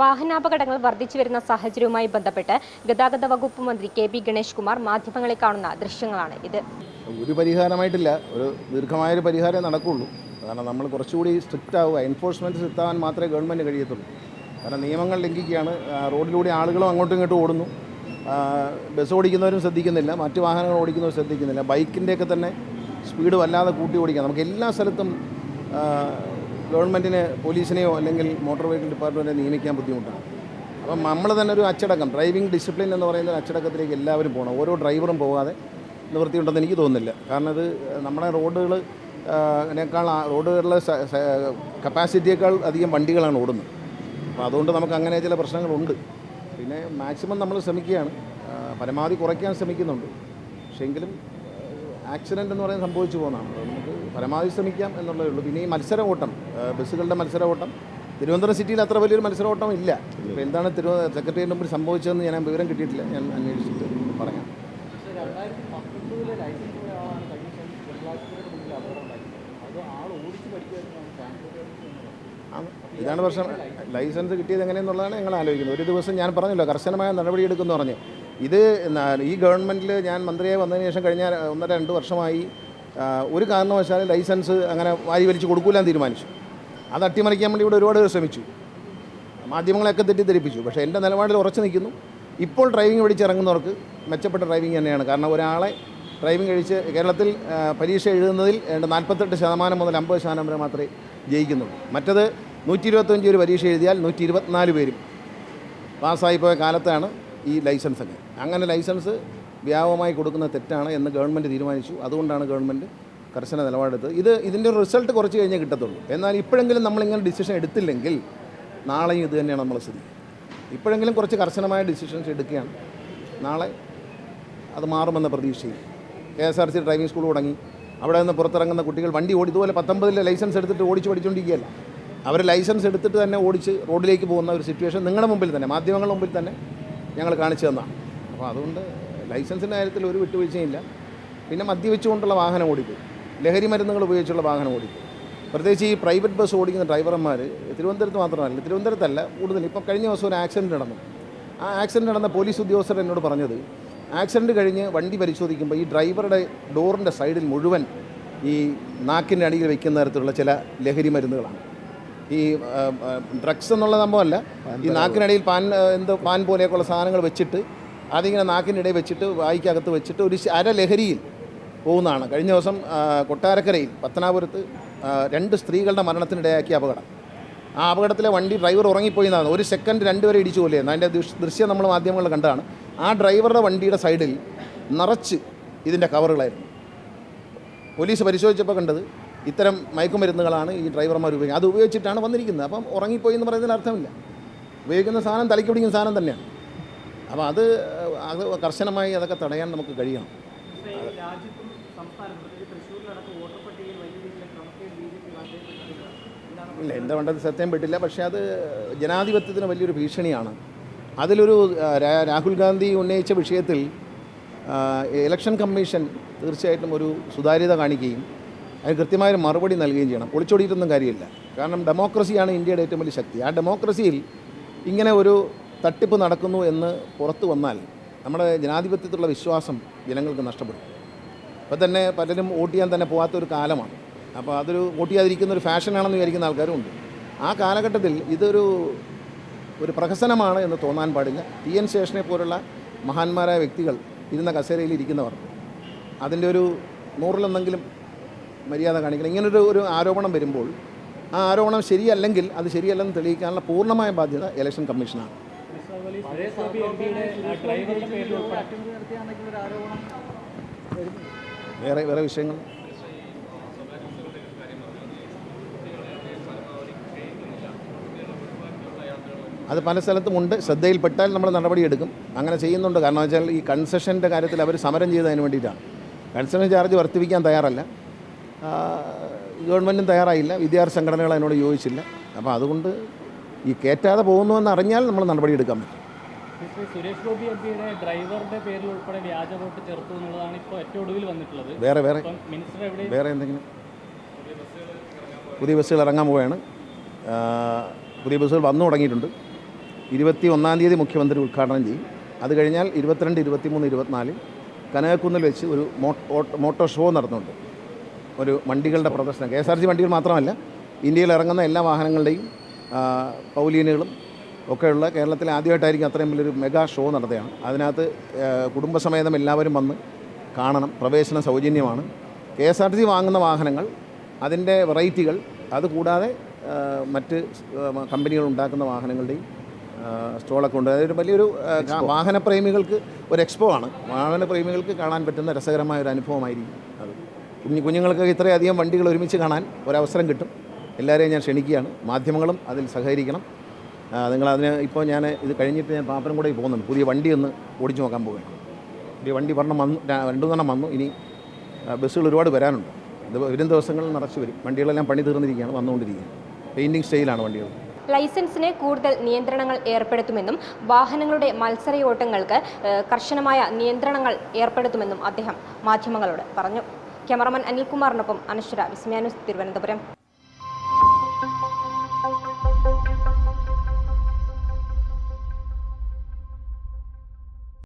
വാഹനാപകടങ്ങൾ വർദ്ധിച്ചു വരുന്ന സാഹചര്യവുമായി ബന്ധപ്പെട്ട് ഗതാഗത വകുപ്പ് മന്ത്രി കെ.ബി. ഗണേഷ് കുമാർ മാധ്യമങ്ങളെ കാണുന്ന ദൃശ്യങ്ങളാണ് ഇത്. ഒരു പരിഹാരമായിട്ടില്ല, ഒരു ദീർഘമായൊരു പരിഹാരം നടക്കുകയുള്ളൂ. കാരണം നമ്മൾ കുറച്ചുകൂടി സ്ട്രിക്റ്റ് ആവുക, എൻഫോഴ്സ്മെൻറ്റ് സ്ട്രിക്റ്റ് ആവാൻ മാത്രമേ ഗവൺമെൻറ് കഴിയത്തുള്ളൂ. കാരണം നിയമങ്ങൾ ലംഘിക്കുകയാണ്. റോഡിലൂടെ ആളുകളും അങ്ങോട്ടും ഇങ്ങോട്ടും ഓടുന്നു. ബസ് ഓടിക്കുന്നവരും ശ്രദ്ധിക്കുന്നില്ല, മറ്റ് വാഹനങ്ങൾ ഓടിക്കുന്നവരും ശ്രദ്ധിക്കുന്നില്ല. ബൈക്കിൻ്റെയൊക്കെ തന്നെ സ്പീഡ് വല്ലാതെ കൂട്ടി ഓടിക്കുക. നമുക്ക് എല്ലാ സ്ഥലത്തും ഗവൺമെൻറ്റിന് പോലീസിനെയോ അല്ലെങ്കിൽ മോട്ടോർ വെഹിക്കിൾ ഡിപ്പാർട്ട്മെൻറ്റിനെ നിയമിക്കാൻ ബുദ്ധിമുട്ടാണ്. അപ്പം നമ്മൾ തന്നെ ഒരു അച്ചടക്കം, ഡ്രൈവിംഗ് ഡിസിപ്ലിൻ എന്ന് പറയുന്ന ഒരു അച്ചടക്കത്തിലേക്ക് എല്ലാവരും പോകണം. ഓരോ ഡ്രൈവറും പോകാതെ നിവൃത്തിയുണ്ടെന്ന് എനിക്ക് തോന്നുന്നില്ല. കാരണം അത് നമ്മുടെ റോഡുകളിലെ കപ്പാസിറ്റിയേക്കാൾ അധികം വണ്ടികളാണ് ഓടുന്നത്. അപ്പോൾ അതുകൊണ്ട് നമുക്ക് അങ്ങനെ ചില പ്രശ്നങ്ങളുണ്ട്. പിന്നെ മാക്സിമം നമ്മൾ ശ്രമിക്കുകയാണ്, പരമാവധി കുറയ്ക്കാൻ ശ്രമിക്കുന്നുണ്ട്. പക്ഷേ എങ്കിലും ആക്സിഡൻ്റ് എന്ന് പറയുന്നത് സംഭവിച്ചു പോകുന്നതാണ്. നമുക്ക് പരമാവധി ശ്രമിക്കാം എന്നുള്ളതേ ഉള്ളൂ. പിന്നെ ഈ മത്സര ഓട്ടം, ബസ്സുകളുടെ മത്സര ഓട്ടം തിരുവനന്തപുരം സിറ്റിയിൽ അത്ര വലിയൊരു മത്സര ഓട്ടം ഇല്ല. ഇപ്പോൾ എന്താണ് സെക്രട്ടേറിയറ്റിന് മുമ്പിൽ സംഭവിച്ചതെന്ന് ഞാൻ വിവരം കിട്ടിയിട്ടില്ല, ഞാൻ അന്വേഷിച്ചിട്ട് പറയാം. ഇതാണ് പ്രശ്നം. ലൈസൻസ് കിട്ടിയത് എങ്ങനെയെന്നുള്ളതാണ് ഞങ്ങൾ ആലോചിക്കുന്നത്. ഒരു ദിവസം ഞാൻ പറഞ്ഞല്ലോ, കർശനമായ നടപടിയെടുക്കുമെന്ന് പറഞ്ഞു. ഇത് ഈ ഗവൺമെൻറ്റിൽ ഞാൻ മന്ത്രിയായി വന്നതിന് ശേഷം കഴിഞ്ഞ 1-2 വർഷമായി ഒരു കാരണവശാലും ലൈസൻസ് അങ്ങനെ വാരി വലിച്ച് കൊടുക്കൂലാൻ തീരുമാനിച്ചു. അത് അട്ടിമറിക്കാൻ വേണ്ടി ഇവിടെ ഒരുപാട് ശ്രമിച്ചു, മാധ്യമങ്ങളെയൊക്കെ തെറ്റിദ്ധരിപ്പിച്ചു. പക്ഷേ എൻ്റെ നിലപാടിൽ ഉറച്ചു നിൽക്കുന്നു. ഇപ്പോൾ ഡ്രൈവിംഗ് പഠിച്ചിറങ്ങുന്നവർക്ക് മെച്ചപ്പെട്ട ഡ്രൈവിംഗ് തന്നെയാണ്. കാരണം ഒരാളെ ഡ്രൈവിംഗ് കഴിച്ച് കേരളത്തിൽ പരീക്ഷ എഴുതുന്നതിൽ 48% മുതൽ 50% വരെ മാത്രമേ ജയിക്കുന്നുള്ളൂ. മറ്റത് 125 ഒരു പരീക്ഷ എഴുതിയാൽ 124 പേരും പാസ്സായിപ്പോയ കാലത്താണ് ഈ ലൈസൻസൊക്കെ. അങ്ങനെ ലൈസൻസ് വ്യാപകമായി കൊടുക്കുന്ന തെറ്റാണ് എന്ന് ഗവൺമെൻറ് തീരുമാനിച്ചു. അതുകൊണ്ടാണ് ഗവൺമെൻറ് കർശന നിലപാടെടുത്തത്. ഇതിൻ്റെ റിസൾട്ട് കുറച്ച് കഴിഞ്ഞേ കിട്ടത്തുള്ളൂ. എന്നാൽ ഇപ്പോഴെങ്കിലും നമ്മളിങ്ങനെ ഡിസിഷൻ എടുത്തില്ലെങ്കിൽ നാളെയും ഇത് തന്നെയാണ് നമ്മളെ സ്ഥിതി. ഇപ്പോഴെങ്കിലും കുറച്ച് കർശനമായ ഡിസിഷൻസ് എടുക്കുകയാണ്. നാളെ അത് മാറുമെന്ന പ്രതീക്ഷയിൽ KSRTC ഡ്രൈവിംഗ് സ്കൂൾ തുടങ്ങി. അവിടെ നിന്ന് പുറത്തിറങ്ങുന്ന കുട്ടികൾ വണ്ടി ഇതുപോലെ 19 ലൈസൻസ് എടുത്തിട്ട് ഓടിച്ച് പഠിച്ചുകൊണ്ടിരിക്കുകയല്ല. അവർ ലൈസൻസ് എടുത്തിട്ട് തന്നെ ഓടിച്ച് റോഡിലേക്ക് പോകുന്ന ഒരു സിറ്റുവേഷൻ നിങ്ങളുടെ മുമ്പിൽ തന്നെ, മാധ്യമങ്ങളുടെ മുമ്പിൽ തന്നെ ഞങ്ങൾ കാണിച്ചു തന്നതാണ്. അപ്പോൾ അതുകൊണ്ട് ലൈസൻസിൻ്റെ കാര്യത്തിൽ ഒരു വിട്ടുവീഴ്ചയില്ല. പിന്നെ മദ്യപിച്ചുകൊണ്ടുള്ള വാഹനം ഓടിക്കും, ലഹരി മരുന്നുകൾ ഉപയോഗിച്ചുള്ള വാഹനം ഓടിക്കും. പ്രത്യേകിച്ച് ഈ പ്രൈവറ്റ് ബസ് ഓടിക്കുന്ന ഡ്രൈവർമാർ തിരുവനന്തപുരത്ത് മാത്രമല്ല, തിരുവനന്തപുരത്തല്ല കൂടുതൽ. ഇപ്പം കഴിഞ്ഞ ദിവസം ഒരു ആക്സിഡൻറ്റ് നടന്നു. ആ ആക്സിഡൻറ്റ് നടന്ന പോലീസ് ഉദ്യോഗസ്ഥർ എന്നോട് പറഞ്ഞത്, ആക്സിഡൻറ്റ് കഴിഞ്ഞ് വണ്ടി പരിശോധിക്കുമ്പോൾ ഈ ഡ്രൈവറുടെ ഡോറിൻ്റെ സൈഡിൽ മുഴുവൻ ഈ നാക്കിൻ്റെ അടിയിൽ വയ്ക്കുന്ന തരത്തിലുള്ള ചില ലഹരി മരുന്നുകളാണ്. ഈ ഡ്രഗ്സ് എന്നുള്ള സംഭവമല്ല, ഈ നാക്കിനടിയിൽ പാൻ പോലെയൊക്കെയുള്ള സാധനങ്ങൾ വെച്ചിട്ട് അതിങ്ങനെ നാക്കിനിടയിൽ വെച്ചിട്ട് വായിക്കകത്ത് വെച്ചിട്ട് ഒരു ലഹരിയിൽ പോകുന്നതാണ്. കഴിഞ്ഞ ദിവസം കൊട്ടാരക്കരയിൽ പത്തനാപുരത്ത് 2 സ്ത്രീകളുടെ മരണത്തിനിടയാക്കിയ അപകടം. ആ അപകടത്തിലെ വണ്ടി ഡ്രൈവർ ഉറങ്ങിപ്പോയി എന്നാണ്. 1 സെക്കൻഡ് 2 വരെ ഇടിച്ചു പോലെയാണ്. അതിൻ്റെ ദൃശ്യം നമ്മൾ മാധ്യമങ്ങളിൽ കണ്ടതാണ്. ആ ഡ്രൈവറുടെ വണ്ടിയുടെ സൈഡിൽ നിറച്ച് ഇതിൻ്റെ കവറുകളായിരുന്നു. പോലീസ് പരിശോധിച്ചപ്പോൾ കണ്ടത് ഇത്തരം മയക്കുമരുന്നുകളാണ് ഈ ഡ്രൈവർമാർ ഉപയോഗിക്കുന്നത്. അത് ഉപയോഗിച്ചിട്ടാണ് വന്നിരിക്കുന്നത്. അപ്പം ഉറങ്ങിപ്പോയി എന്ന് പറയുന്നതിൽ അർത്ഥമില്ല. ഉപയോഗിക്കുന്ന സാധനം തലയ്ക്ക് പിടിക്കുന്ന സാധനം തന്നെയാണ്. അപ്പോൾ അത് കർശനമായി അതൊക്കെ തടയാൻ നമുക്ക് കഴിയണം. ഇല്ല, എൻ്റെ മണ്ഡലത്തിൽ സത്യം പെട്ടില്ല. പക്ഷേ അത് ജനാധിപത്യത്തിന് വലിയൊരു ഭീഷണിയാണ്. അതിലൊരു രാഹുൽ ഗാന്ധി ഉന്നയിച്ച വിഷയത്തിൽ ഇലക്ഷൻ കമ്മീഷൻ തീർച്ചയായിട്ടും ഒരു സുതാര്യത കാണിക്കുകയും അതിന് കൃത്യമായൊരു മറുപടി നൽകുകയും ചെയ്യണം. ഒളിച്ചോടിയിട്ടൊന്നും കാര്യമില്ല. കാരണം ഡെമോക്രസിയാണ് ഇന്ത്യയുടെ ഏറ്റവും വലിയ ശക്തി. ആ ഡെമോക്രസിയിൽ ഇങ്ങനെ ഒരു തട്ടിപ്പ് നടക്കുന്നു എന്ന് പുറത്തു വന്നാൽ നമ്മുടെ ജനാധിപത്യത്തിലുള്ള വിശ്വാസം ജനങ്ങൾക്ക് നഷ്ടപ്പെടും. ഇപ്പോൾ തന്നെ പലരും വോട്ട് ചെയ്യാൻ തന്നെ പോകാത്തൊരു കാലമാണ്. അപ്പോൾ അതൊരു വോട്ട് ചെയ്യാതിരിക്കുന്ന ഒരു ഫാഷനാണെന്ന് വിചാരിക്കുന്ന ആൾക്കാരും ഉണ്ട്. ആ കാലഘട്ടത്തിൽ ഇതൊരു പ്രഹസനമാണ് എന്ന് തോന്നാൻ പാടില്ല. TN ശേഷനെ പോലുള്ള മഹാന്മാരായ വ്യക്തികൾ ഇരുന്ന കസേരയിൽ ഇരിക്കുന്നവർ അതിൻ്റെ ഒരു 100-ലെന്നെങ്കിലും മര്യാദ കാണിക്കണം. ഇങ്ങനൊരു ആരോപണം വരുമ്പോൾ ആ ആരോപണം ശരിയല്ലെങ്കിൽ അത് ശരിയല്ലെന്ന് തെളിയിക്കാനുള്ള പൂർണ്ണമായ ബാധ്യത ഇലക്ഷൻ കമ്മീഷനാണ്. വേറെ വിഷയങ്ങൾ അത് പല സ്ഥലത്തുമുണ്ട്. ശ്രദ്ധയിൽപ്പെട്ടാൽ നമ്മൾ നടപടിയെടുക്കും. അങ്ങനെ ചെയ്യുന്നുണ്ട്. കാരണം വെച്ചാൽ ഈ കൺസെഷൻ്റെ കാര്യത്തിൽ അവർ സമരം ചെയ്തതിന് വേണ്ടിയിട്ടാണ്. കൺസെഷൻ ചാർജ് വർദ്ധിപ്പിക്കാൻ തയ്യാറല്ല, ഗവൺമെൻറ്റും തയ്യാറായില്ല, വിദ്യാർത്ഥി സംഘടനകൾ അതിനോട് യോജിച്ചില്ല. അപ്പോൾ അതുകൊണ്ട് ഈ കയറ്റാതെ പോകുന്നുവെന്ന് അറിഞ്ഞാൽ നമ്മൾ നടപടിയെടുക്കാൻ പറ്റും. സുരേഷ് ഗോപി എംപിയുടെ ഡ്രൈവറുടെ പേരിൽ ഉൾപ്പെടെ വ്യാജ വോട്ട് ചേർത്തു എന്നുള്ളതാണ് ഇപ്പോൾ ഏറ്റവും ഒടുവിൽ വന്നിട്ടുള്ളത്. വേറെ എന്തെങ്കിലും പുതിയ ബസ്സുകൾ ഇറങ്ങാൻ പോവുകയാണ്. പുതിയ ബസ്സുകൾ വന്നു തുടങ്ങിയിട്ടുണ്ട്. 21-ാം തീയതി മുഖ്യമന്ത്രി ഉദ്ഘാടനം ചെയ്യും. അത് കഴിഞ്ഞാൽ 22, 23, 24 കനകക്കുന്നിൽ വെച്ച് ഒരു മോട്ടോർ ഷോ നടത്തുന്നുണ്ട്. ഒരു വണ്ടികളുടെ പ്രദർശനം, KSRTC വണ്ടികൾ മാത്രമല്ല, ഇന്ത്യയിൽ ഇറങ്ങുന്ന എല്ലാ വാഹനങ്ങളുടെയും പൗലീനുകളും ഒക്കെയുള്ള കേരളത്തിൽ ആദ്യമായിട്ടായിരിക്കും അത്രയും വലിയൊരു മെഗാ ഷോ നടത്തുകയാണ്. അതിനകത്ത് കുടുംബസമേതം എല്ലാവരും വന്ന് കാണണം. പ്രവേശനം സൗജന്യമാണ്. KSRTC വാങ്ങുന്ന വാഹനങ്ങൾ, അതിൻ്റെ വെറൈറ്റികൾ, അതുകൂടാതെ മറ്റ് കമ്പനികൾ ഉണ്ടാക്കുന്ന വാഹനങ്ങളുടെയും സ്റ്റോളൊക്കെ ഉണ്ട്. അതൊരു വലിയൊരു വാഹനപ്രേമികൾക്ക് ഒരു എക്സ്പോ ആണ്. വാഹനപ്രേമികൾക്ക് കാണാൻ പറ്റുന്ന രസകരമായ ഒരു അനുഭവമായിരിക്കും അത്. കുഞ്ഞുങ്ങൾക്ക് ഇത്രയധികം വണ്ടികൾ ഒരുമിച്ച് കാണാൻ ഒരവസരം കിട്ടും. എല്ലാവരെയും ഞാൻ ക്ഷണിക്കുകയാണ്. മാധ്യമങ്ങളും അതിൽ സഹകരിക്കണം. നിങ്ങളതിന് ഇപ്പോൾ ഞാൻ ഇത് കഴിഞ്ഞിട്ട് ഞാൻ പാപ്പനംകൂടെ പോകുന്നുണ്ട്. പുതിയ വണ്ടി ഒന്ന് ഓടിച്ചു നോക്കാൻ പോവുകയാണ്. പുതിയ വണ്ടി വന്നു, 2 വന്നു. ഇനി ബസ്സുകൾ ഒരുപാട് വരാനുണ്ട്. ഇത് വരും ദിവസങ്ങളിൽ നിറച്ച് വരും. വണ്ടികളെല്ലാം പണി തീർന്നിരിക്കുകയാണ്, വന്നുകൊണ്ടിരിക്കുകയാണ്. പെയിൻറ്റിങ് സ്റ്റൈലാണ് വണ്ടികൾ. ലൈസൻസിന് കൂടുതൽ നിയന്ത്രണങ്ങൾ ഏർപ്പെടുത്തുമെന്നും വാഹനങ്ങളുടെ മത്സരയോട്ടങ്ങൾക്ക് കർശനമായ നിയന്ത്രണങ്ങൾ ഏർപ്പെടുത്തുമെന്നും അദ്ദേഹം മാധ്യമങ്ങളോട് പറഞ്ഞു. ക്യാമറമാൻ അനിൽകുമാറിനൊപ്പം അനശ്വര, വിസ്മയ ന്യൂസ്, തിരുവനന്തപുരം.